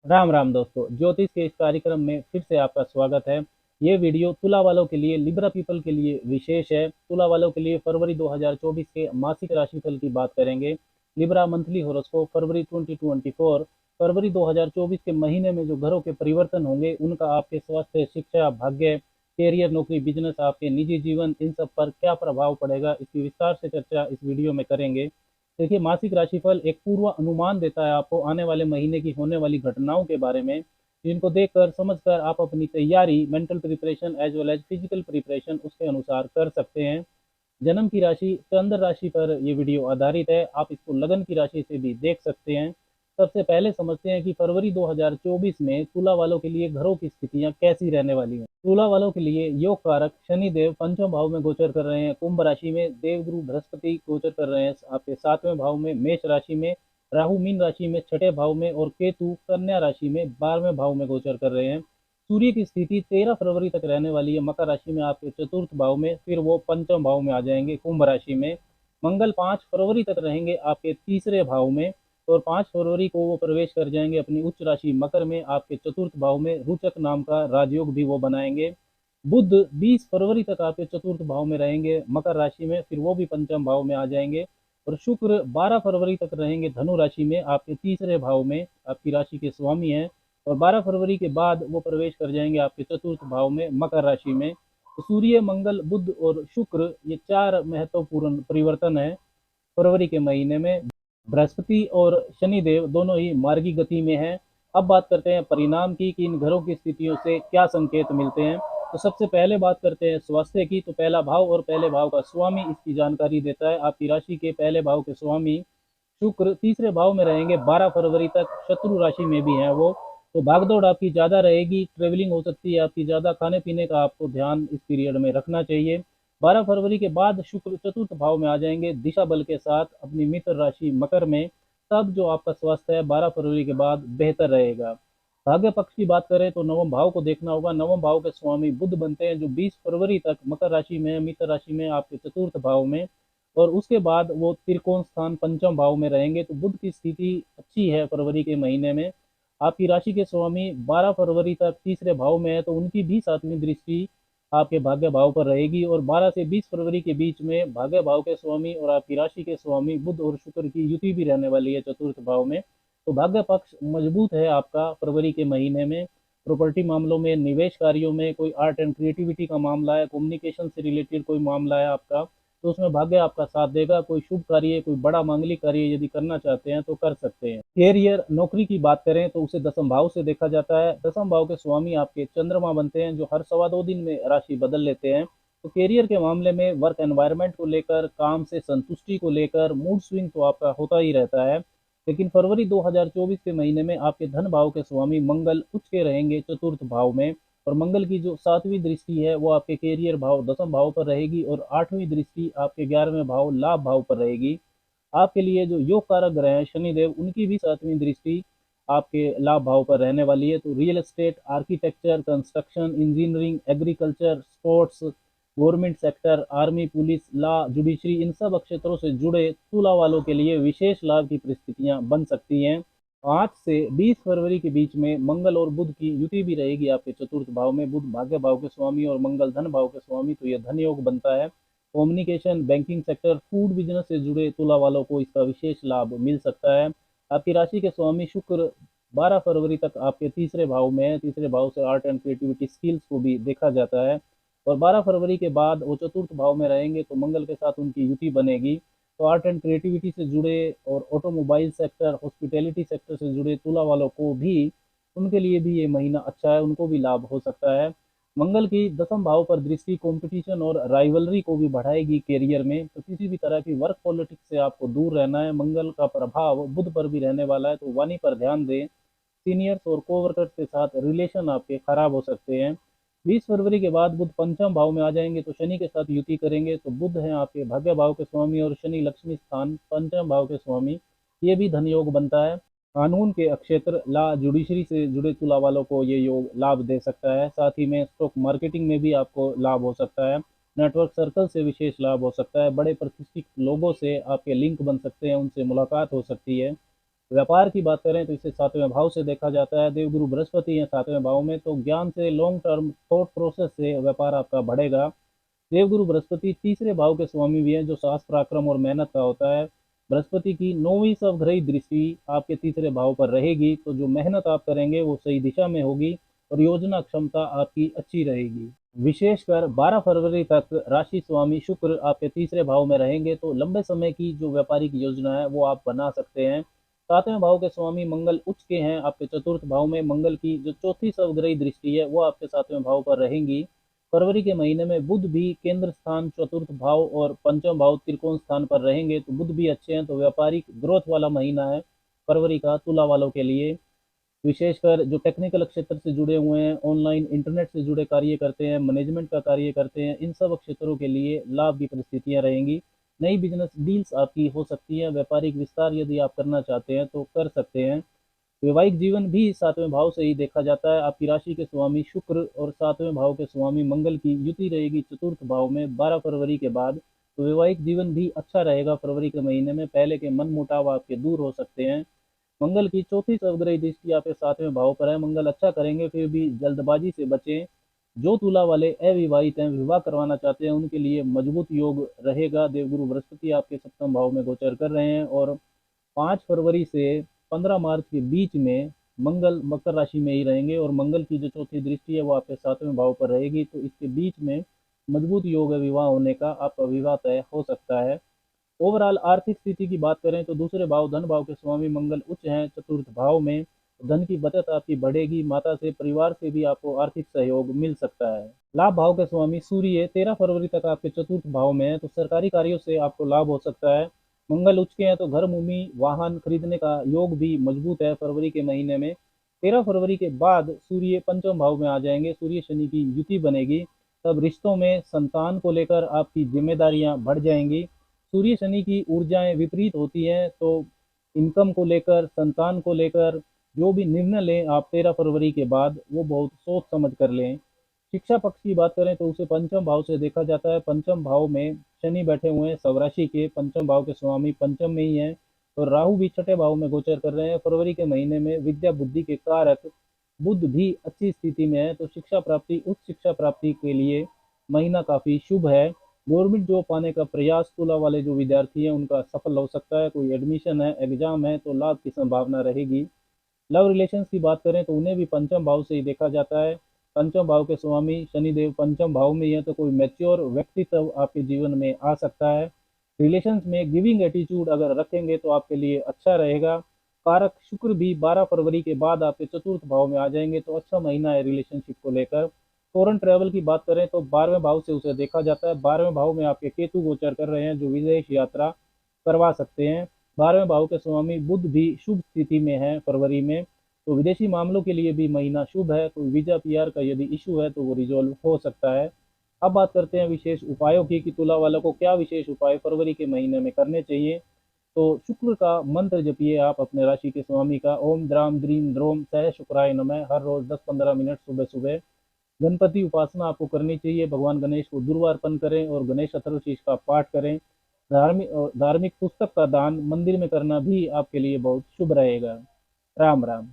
राम राम दोस्तों, ज्योतिष के इस कार्यक्रम में फिर से आपका स्वागत है। ये वीडियो तुला वालों के लिए, लिब्रा पीपल के लिए विशेष है। तुला वालों के लिए फरवरी 2024 के मासिक राशिफल की बात करेंगे। लिब्रा मंथली हॉरोस्कोप फरवरी 2024। फरवरी 2024 के महीने में जो घरों के परिवर्तन होंगे उनका आपके स्वास्थ्य, शिक्षा, भाग्य, कैरियर, नौकरी, बिजनेस, आपके निजी जीवन, इन सब पर क्या प्रभाव पड़ेगा, इसकी विस्तार से चर्चा इस वीडियो में करेंगे। देखिए, मासिक राशिफल एक पूर्व अनुमान देता है आपको आने वाले महीने की होने वाली घटनाओं के बारे में, जिनको देखकर समझकर आप अपनी तैयारी, mental preparation as well as physical preparation उसके अनुसार कर सकते हैं। जन्म की राशि चंद्र राशि पर यह वीडियो आधारित है। आप इसको लगन की राशि से भी देख सकते हैं। सबसे पहले समझते हैं कि फरवरी 2024 में तुला वालों के लिए घरों की स्थितियां कैसी रहने वाली हैं। तुला वालों के लिए योग कारक शनि देव पंचम भाव में गोचर कर रहे हैं। कुंभ राशि में देवगुरु बृहस्पति गोचर कर रहे हैं आपके सातवें भाव में। मेष राशि में राहु मीन राशि में छठे भाव में, और केतु कन्या राशि में 12वें भाव में गोचर कर रहे हैं। सूर्य की स्थिति 13 फरवरी तक रहने वाली है मकर राशि में आपके चतुर्थ भाव में, फिर वो पंचम भाव में आ जाएंगे कुंभ राशि में। मंगल 5 फरवरी तक रहेंगे आपके तीसरे भाव में, और 5 फरवरी को वो प्रवेश कर जाएंगे अपनी उच्च राशि मकर में आपके चतुर्थ भाव में। रुचक नाम का राजयोग भी वो बनाएंगे। बुध 20 फरवरी तक आपके चतुर्थ भाव में रहेंगे मकर राशि में, फिर वो भी पंचम भाव में आ जाएंगे। और शुक्र 12 फरवरी तक रहेंगे धनु राशि में आपके तीसरे भाव में, आपकी राशि के स्वामी हैं। और 12 फरवरी के बाद वो प्रवेश कर जाएंगे आपके चतुर्थ भाव में मकर राशि में। तो सूर्य, मंगल, बुध और शुक्र, ये चार महत्वपूर्ण परिवर्तन है फरवरी के महीने में। बृहस्पति और शनिदेव दोनों ही मार्गी गति में हैं। अब बात करते हैं परिणाम की कि इन घरों की स्थितियों से क्या संकेत मिलते हैं। तो सबसे पहले बात करते हैं स्वास्थ्य की। तो पहला भाव और पहले भाव का स्वामी इसकी जानकारी देता है। आपकी राशि के पहले भाव के स्वामी शुक्र तीसरे भाव में रहेंगे 12 फरवरी तक, शत्रु राशि में भी हैं वो। तो भागदौड़ आपकी ज़्यादा रहेगी, ट्रेवलिंग हो सकती है आपकी ज़्यादा, खाने पीने का आपको ध्यान इस पीरियड में रखना चाहिए। 12 फरवरी के बाद शुक्र चतुर्थ भाव में आ जाएंगे दिशा बल के साथ अपनी मित्र राशि मकर में। तब जो आपका स्वास्थ्य है 12 फरवरी के बाद बेहतर रहेगा। भाग्य पक्ष की बात करें तो नवम भाव को देखना होगा। नवम भाव के स्वामी बुध बनते हैं, जो 20 फरवरी तक मकर राशि में, मित्र राशि में आपके चतुर्थ भाव में, और उसके बाद वो त्रिकोण स्थान पंचम भाव में रहेंगे। तो बुध की स्थिति अच्छी है फरवरी के महीने में। आपकी राशि के स्वामी 12 फरवरी तक तीसरे भाव में है, तो उनकी भी सातवीं दृष्टि आपके भाग्य भाव पर रहेगी। और 12 से 20 फरवरी के बीच में भाग्य भाव के स्वामी और आपकी राशि के स्वामी बुध और शुक्र की युति भी रहने वाली है चतुर्थ भाव में। तो भाग्य पक्ष मजबूत है आपका फरवरी के महीने में। प्रॉपर्टी मामलों में, निवेश कार्यों में, कोई आर्ट एंड क्रिएटिविटी का मामला है, कम्युनिकेशन से रिलेटेड कोई मामला है आपका, तो उसमें भाग्य आपका साथ देगा। कोई शुभ कार्य, कोई बड़ा मांगलिक कार्य यदि करना चाहते हैं तो कर सकते हैं। कैरियर, नौकरी की बात करें तो उसे दसम भाव से देखा जाता है। दसम भाव के स्वामी आपके चंद्रमा बनते हैं, जो हर सवा दो दिन में राशि बदल लेते हैं। तो कैरियर के मामले में वर्क एनवायरनमेंट को लेकर, काम से संतुष्टि को लेकर मूड स्विंग तो आपका होता ही रहता है। लेकिन फरवरी 2024 के महीने में आपके धन भाव के स्वामी मंगल उच्च के रहेंगे चतुर्थ भाव में। और मंगल की जो सातवीं दृष्टि है वो आपके कैरियर भाव दसम भाव पर रहेगी, और आठवीं दृष्टि आपके 11वें भाव लाभ भाव पर रहेगी। आपके लिए जो योग कारक ग्रह हैं शनिदेव, उनकी भी सातवीं दृष्टि आपके लाभ भाव पर रहने वाली है। तो real estate, architecture, construction, engineering, agriculture, sports, government sector, army, police, law, judiciary, इन सब क्षेत्रों से जुड़े तुला वालों के लिए विशेष लाभ की परिस्थितियां बन सकती हैं। 5 से 20 फरवरी के बीच में मंगल और बुध की युति भी रहेगी आपके चतुर्थ भाव में। बुध भाग्य भाव के स्वामी और मंगल धन भाव के स्वामी, तो यह धन योग बनता है। Communication, banking sector, food business से जुड़े तुला वालों को इसका विशेष लाभ मिल सकता है। आपकी राशि के स्वामी शुक्र 12 फरवरी तक आपके तीसरे भाव में है। तीसरे भाव से आर्ट एंड क्रिएटिविटी स्किल्स को भी देखा जाता है। और 12 फरवरी के बाद वो चतुर्थ भाव में रहेंगे, तो मंगल के साथ उनकी युति बनेगी। तो आर्ट एंड क्रिएटिविटी से जुड़े और ऑटोमोबाइल सेक्टर, हॉस्पिटैलिटी सेक्टर से जुड़े तुला वालों को भी, उनके लिए भी ये महीना अच्छा है, उनको भी लाभ हो सकता है। मंगल की दसम भाव पर दृष्टि कंपटीशन और राइवलरी को भी बढ़ाएगी कैरियर में। तो किसी भी तरह की वर्क पॉलिटिक्स से आपको दूर रहना है। मंगल का प्रभाव बुध पर भी रहने वाला है, तो वाणी पर ध्यान दें। सीनियर्स और कोवर्कर्स के साथ रिलेशन आपके खराब हो सकते हैं। 20 फरवरी के बाद बुध पंचम भाव में आ जाएंगे, तो शनि के साथ युति करेंगे। तो बुध हैं आपके भाग्य भाव के स्वामी, और शनि लक्ष्मी स्थान पंचम भाव के स्वामी, ये भी धन योग बनता है। कानून के क्षेत्र, लॉ, जुडिशरी से जुड़े तुला वालों को ये योग लाभ दे सकता है। साथ ही में स्टॉक मार्केटिंग में भी आपको लाभ हो सकता है। नेटवर्क सर्कल से विशेष लाभ हो सकता है। बड़े प्रतिष्ठित लोगों से आपके लिंक बन सकते हैं, उनसे मुलाकात हो सकती है। व्यापार की बात करें तो इसे 7वें भाव से देखा जाता है। देवगुरु बृहस्पति हैं 7वें भाव में, तो ज्ञान से, लॉन्ग टर्म थॉट प्रोसेस से व्यापार आपका बढ़ेगा। देवगुरु बृहस्पति तीसरे भाव के स्वामी भी हैं, जो साहस पराक्रम और मेहनत का होता है। बृहस्पति की 9वीं स्वग्रही दृष्टि आपके तीसरे भाव पर रहेगी, तो जो मेहनत आप करेंगे वो सही दिशा में होगी और योजना क्षमता आपकी अच्छी रहेगी। विशेषकर 12 फरवरी तक राशि स्वामी शुक्र आपके तीसरे भाव में रहेंगे, तो लंबे समय की जो व्यापारिक योजना है वो आप बना सकते हैं। 7वें भाव के स्वामी मंगल उच्च के हैं आपके चतुर्थ भाव में। मंगल की जो चौथी स्वग्रही दृष्टि है वो आपके 7वें भाव पर रहेंगी। फरवरी के महीने में बुध भी केंद्र स्थान चतुर्थ भाव और पंचम भाव त्रिकोण स्थान पर रहेंगे, तो बुध भी अच्छे हैं, तो व्यापारिक ग्रोथ वाला महीना है फरवरी का तुला वालों के लिए। विशेषकर जो टेक्निकल क्षेत्र से जुड़े हुए हैं, ऑनलाइन इंटरनेट से जुड़े कार्य करते हैं, मैनेजमेंट का कार्य करते हैं, इन सब क्षेत्रों के लिए लाभ की परिस्थितियां रहेंगी। नई बिजनेस डील्स आपकी हो सकती हैं। व्यापारिक विस्तार यदि आप करना चाहते हैं तो कर सकते हैं। वैवाहिक जीवन भी 7वें भाव से ही देखा जाता है। आपकी राशि के स्वामी शुक्र और 7वें भाव के स्वामी मंगल की युति रहेगी चतुर्थ भाव में 12 फरवरी के बाद, तो वैवाहिक जीवन भी अच्छा रहेगा। फरवरी के महीने में पहले के मन मुटाव आपके दूर हो सकते हैं। मंगल की चौथी स्वग्रही दृष्टि आपके 7वें भाव पर है। मंगल अच्छा करेंगे, फिर भी जल्दबाजी से बचें। जो तुला वाले अविवाहित हैं, विवाह करवाना चाहते हैं, उनके लिए मजबूत योग रहेगा। देवगुरु बृहस्पति आपके सप्तम भाव में गोचर कर रहे हैं और 5 फरवरी से 15 मार्च के बीच में मंगल मकर राशि में ही रहेंगे और मंगल की जो चौथी दृष्टि है वो आपके 7वें भाव पर रहेगी, तो इसके बीच में मजबूत योग है विवाह होने का, आपका विवाह तय हो सकता है। ओवरऑल आर्थिक स्थिति की बात करें तो दूसरे भाव धन भाव के स्वामी मंगल उच्च हैं चतुर्थ भाव में। धन की बचत आपकी बढ़ेगी। माता से, परिवार से भी आपको आर्थिक सहयोग मिल सकता है। लाभ भाव के स्वामी सूर्य 13 फरवरी तक आपके चतुर्थ भाव में है, तो सरकारी कार्यों से आपको लाभ हो सकता है। मंगल उच्च के हैं तो घर, भूमि, वाहन खरीदने का योग भी मजबूत है फरवरी के महीने में। 13 फरवरी के बाद सूर्य पंचम भाव में आ जाएंगे, सूर्य शनि की युति बनेगी। तब रिश्तों में संतान को लेकर आपकी जिम्मेदारियां बढ़ जाएंगी। सूर्य शनि की ऊर्जाएं विपरीत होती हैं, तो इनकम को लेकर, संतान को लेकर जो भी निर्णय लें आप 13 फरवरी के बाद, वो बहुत सोच समझ कर लें। शिक्षा पक्ष की बात करें तो उसे पंचम भाव से देखा जाता है। पंचम भाव में शनि बैठे हुए हैं स्वराशि के, पंचम भाव के स्वामी पंचम में ही हैं, तो राहु भी छठे भाव में गोचर कर रहे हैं। फरवरी के महीने में विद्या बुद्धि के कारक बुध भी अच्छी स्थिति में है, तो शिक्षा प्राप्ति, उच्च शिक्षा प्राप्ति के लिए महीना काफी शुभ है। गवर्नमेंट जॉब पाने का प्रयास तुला वाले जो विद्यार्थी हैं उनका सफल हो सकता है। कोई एडमिशन है, एग्जाम है, तो लाभ की संभावना रहेगी। लव रिलेशंस की बात करें तो उन्हें भी पंचम भाव से ही देखा जाता है। पंचम भाव के स्वामी शनिदेव पंचम भाव में ही है, तो कोई मैच्योर व्यक्तित्व आपके जीवन में आ सकता है। रिलेशंस में गिविंग एटीट्यूड अगर रखेंगे तो आपके लिए अच्छा रहेगा। कारक शुक्र भी 12 फरवरी के बाद आपके चतुर्थ भाव में आ जाएंगे, तो अच्छा महीना है रिलेशनशिप को लेकर। फॉरेन ट्रैवल की बात करें तो 12वें भाव से उसे देखा जाता है। 12वें भाव में आपके केतु गोचर कर रहे हैं, जो विदेश यात्रा करवा सकते हैं। 12वें भाव के स्वामी बुध भी शुभ स्थिति में है फरवरी में, तो विदेशी मामलों के लिए भी महीना शुभ है। कोई वीजा पीआर का यदि इशू है तो वो रिजॉल्व हो सकता है। अब बात करते हैं विशेष उपायों की कि तुला वालों को क्या विशेष उपाय फरवरी के महीने में करने चाहिए। तो शुक्र का मंत्र जपिए आप अपने राशि के स्वामी का, ओम द्राम द्रीम द्रोम सह शुक्राय नमः, हर रोज 10-15 मिनट सुबह सुबह। गणपति उपासना आपको करनी चाहिए। भगवान गणेश को दुर्वा अर्पण करें और गणेश अथर्वशीष का पाठ करें। धार्मिक पुस्तक का दान मंदिर में करना भी आपके लिए बहुत शुभ रहेगा। राम राम।